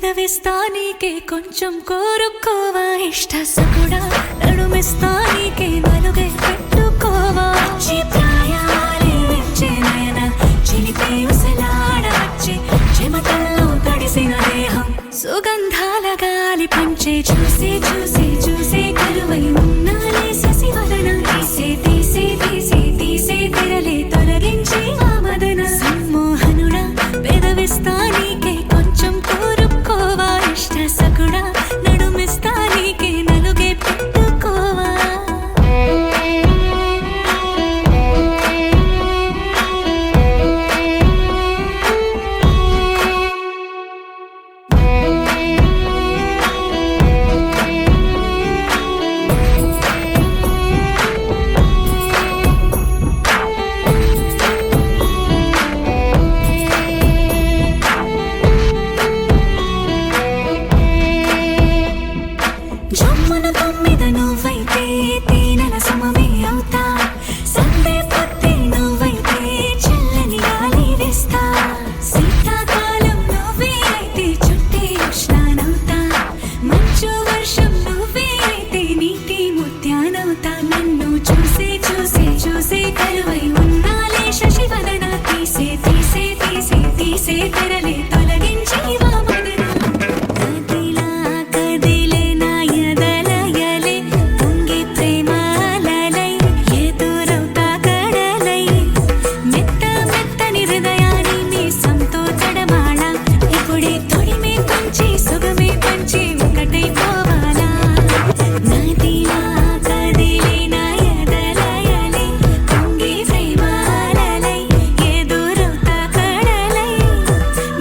పెదవిస్తా నీకే కొంచెం కోరుకోవా ఇష్ట సకుడా నడుమిస్తా నీకే నలుగే పెట్టుకోవా వచ్చి ప్రాయాలే వచ్చే నయన చిలిపి ఉసలాడ వచ్చే చెమటల్లో తడిసిన దేహం సుగంధాల గాలి పంచే చూసి చూసి చూసి కరువై ఉన్నాలే శశివదన తీసే తీసే తీసే తీసే తెరలే తొలగించి ఆ మదన సమ్మోహనుడా పెదవిస్తా నీకే కొంచెం కోరుకోవా ఇష్ట సకుడా నడుమిస్తా నీకే నలుగే పెట్టుకోవా జమ్మున తొమ్మిద నువ్వైతే తేనెల సమమే అవుతా సందే పత్తి నువ్వైతే చల్లని గాలి వేస్తా శీతాకాలం నువ్వే అయితే చుట్టే ఉష్ణానవుతా మంచు వర్షం నువ్వే అయితే నీటి ముత్యానవుతా నన్ను చూసే చూసే చూసే కరువై ఉన్నాలే శశివదన తీసే తీసే తీసే తీసే తెరలే తొలగించి వామదన కదిలా కదిలే నా ఎదలయలే పొంగి ప్రేమాలలై ఎదురవుతా కడలై మెత్త మెత్తని హృదయాన్ని మీసంతో తడమాళ ఇప్పుడే తొడిమే పంచి సుగమే పంచి ఒకటై పోవాలా నదిలా కదిలే నా ఎదలయలే పొంగి ప్రేమాలలై ఎదురవుతా కడలై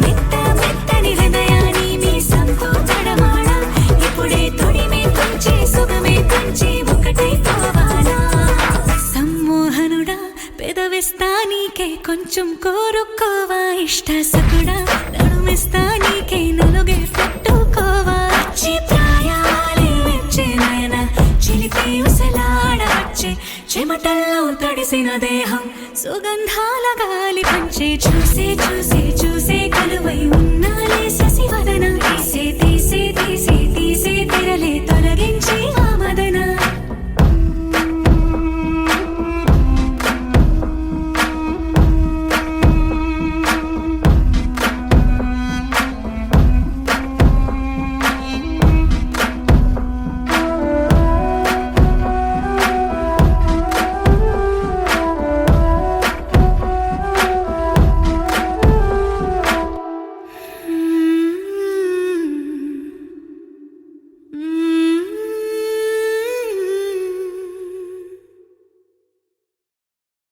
మెత్త మెత్తని హృదయాన్ని మీసంతో తడమాళ ఇప్పుడే తొడిమే పంచి సుగమే పంచి ఒకటై పోవాలా సమ్మోహనుడా పెదవిస్తా నీకే కొంచెం కోరుకోవా ఇష్ట సకుడా నడుమిస్తా నీకే నలుగే పెట్టుకోవా వచ్చే ప్రాయాలే వచ్చే నయన చిలిపి ఉసలాడ వచ్చే చెమటల్లో తడిసిన దేహం సుగంధాల గాలి పంచే చూసే చూసే చూసే కలువై ఉన్నాలే శశివదన తీసే తీసే